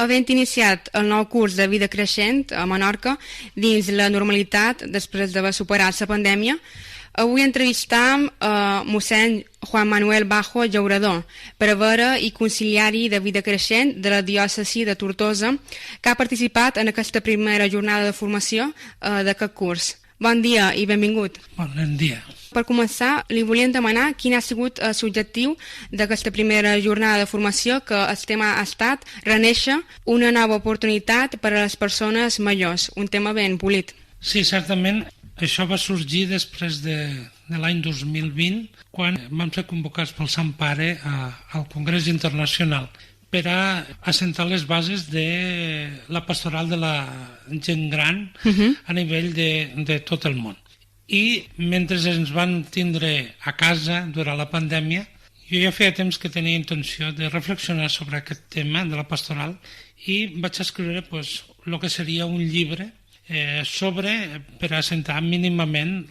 Havent iniciat el nou curs de vida creixent a Menorca dins la normalitat després d'haver superat la pandèmia, avui entrevistam mossèn Juan Manuel Bajo Llaurador, prevere i conciliari de vida creixent de la diòcesi de Tortosa, que ha participat en aquesta primera jornada de formació d'aquest curs. Bon dia i benvingut. Bon dia. Per començar, li volíem demanar quin ha sigut l'objectiu d'aquesta primera jornada de formació, que el tema ha estat renéixer una nova oportunitat per a les persones majors, un tema ben polit. Sí, certament, això va sorgir després de l'any 2020, quan vam ser convocats pel Sant Pare al Congrés Internacional per a assentar les bases de la pastoral de la gent gran a nivell de tot el món. I mentre ens van tindre a casa durant la pandèmia, jo ja feia temps que tenia intenció de reflexionar sobre aquest tema de la pastoral i vaig escriure el que seria un llibre per assentar mínimament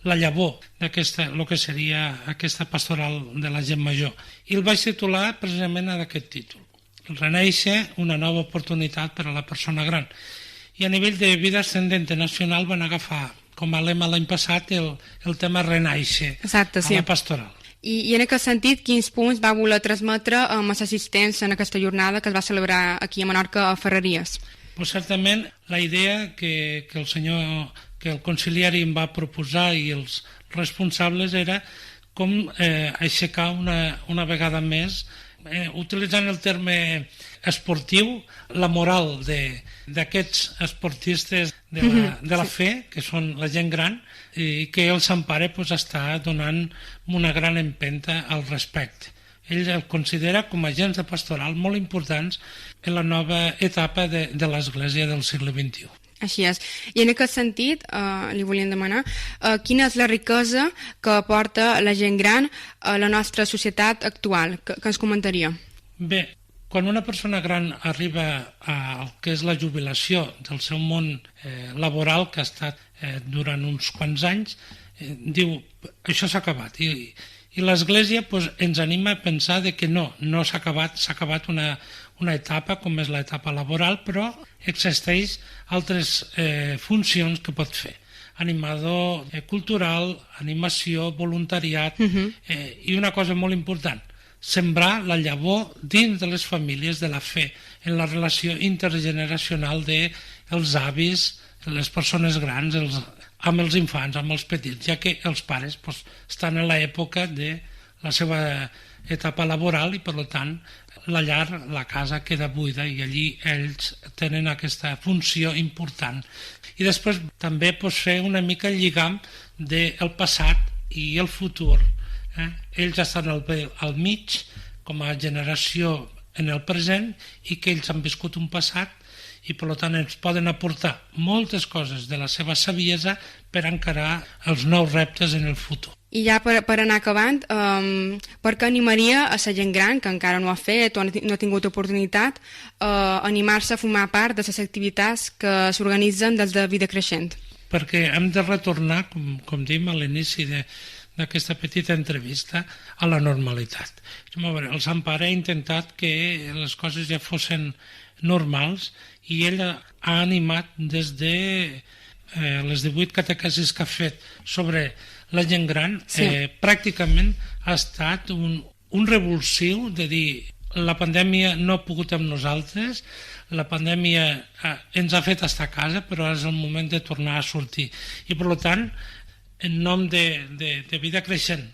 la llavor d'aquesta, el que seria aquesta pastoral de la gent major. I el vaig titular precisament a aquest títol: Renéixer, una nova oportunitat per a la persona gran. I a nivell de vida ascendent nacional van agafar com a lema l'any passat el tema renéixer. Exacte, sí. A la pastoral. I en aquest sentit, quins punts va voler transmetre amb els assistents en aquesta jornada que es va celebrar aquí a Menorca a Ferreries? Pues certament la idea que el conciliari em va proposar i els responsables era com aixecar una vegada més, utilitzant el terme esportiu, la moral d'aquests esportistes de la fe, que són la gent gran, i que el Sant Pare està donant una gran empenta al respecte. Ell el considera com a agents de pastoral molt importants en la nova etapa de l'Església del segle XXI. Així és. I en aquest sentit, li volíem demanar quina és la riquesa que aporta la gent gran a la nostra societat actual, que ens comentaria. Bé, quan una persona gran arriba al que és la jubilació del seu món laboral, que ha estat durant uns quants anys, diu, això s'ha acabat. I l'Església ens anima a pensar que no s'ha acabat, s'ha acabat una etapa com és l'etapa laboral, però existeix altres funcions que pot fer: animador cultural, animació, voluntariat, i una cosa molt important, sembrar la llavor dins de les famílies de la fe, en la relació intergeneracional dels avis, les persones grans, amb els infants, amb els petits, ja que els pares estan en l'època de la seva etapa laboral i, per tant, la llar, la casa queda buida i allí ells tenen aquesta funció important. I després també fer una mica el lligam del passat i el futur. Ells estan al mig com a generació en el present i que ells han viscut un passat i per tant ens poden aportar moltes coses de la seva saviesa per encarar els nous reptes en el futur. I ja per anar acabant, per què animaria a la gent gran, que encara no ha fet o no ha tingut oportunitat, animar-se a formar part de les activitats que s'organitzen des de vida creixent? Perquè hem de retornar, com dèiem a l'inici d'aquesta petita entrevista, a la normalitat. El Sant Pare ha intentat que les coses ja fossin normals i ell ha animat des de les 18 catequesis que ha fet sobre la gent gran, pràcticament ha estat un revulsiu de dir: la pandèmia no ha pogut amb nosaltres, la pandèmia ens ha fet estar a casa, però és el moment de tornar a sortir. I per tant, en nom de vida creixent,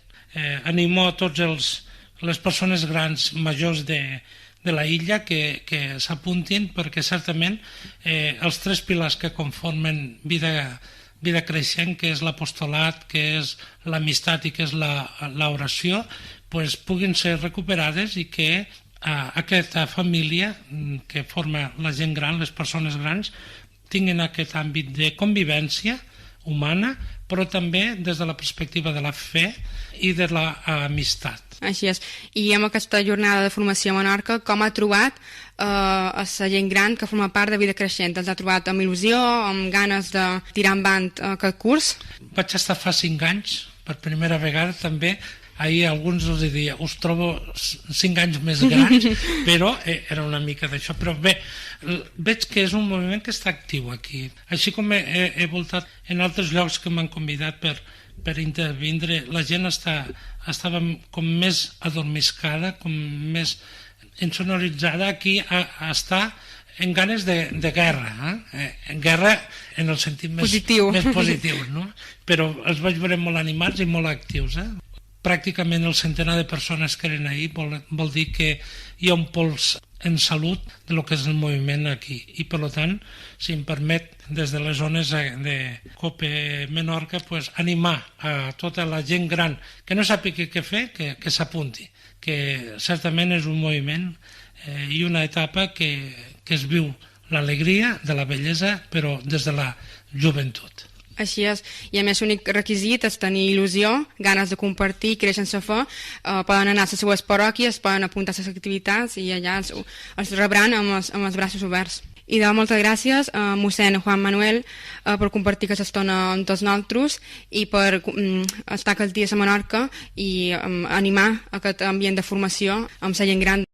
animo a tots les persones grans majors de la illa que s'apuntin, perquè certament els tres pilars que conformen vida creixent, que és l'apostolat, que és l'amistat i que és l'oració, puguin ser recuperades i que aquesta família que forma la gent gran, les persones grans, tinguin aquest àmbit de convivència humana, però també des de la perspectiva de la fe i de l'amistat. Així és. I amb aquesta jornada de formació a Menorca, com ha trobat a la gent gran que forma part de vida creixent? Els ha trobat amb il·lusió, amb ganes de tirar endavant aquest curs? Vaig estar fa 5 anys, per primera vegada també, ahir alguns els diria us trobo 5 anys més grans, però era una mica d'això. Però bé, veig que és un moviment que està actiu aquí. Així com he voltat en altres llocs que m'han convidat per intervindre, la gent estava com més adormiscada, com més ensonoritzada. Aquí està en ganes de guerra, en guerra en el sentit més positiu, no? Però els vaig veure molt animats i molt actius. Pràcticament el centenar de persones que eren ahir vol dir que hi ha un pols en salut de lo que és el moviment aquí, i per tant, si em permet, des de les zones de COPE Menorca, pues, animar a tota la gent gran que no sàpiga què fer, que s'apunti, que certament és un moviment i una etapa que es viu l'alegria de la bellesa, però des de la joventut. Així és, i a més l'únic requisit és tenir il·lusió, ganes de compartir, créixer en sa fe, poden anar a les seues parròquies, poden apuntar a les activitats i allà els rebran amb els braços oberts. I de moltes gràcies a mossèn Juan Manuel per compartir aquesta estona amb tots nosaltres i per estar aquests dies a Menorca i animar aquest ambient de formació amb la gent gran.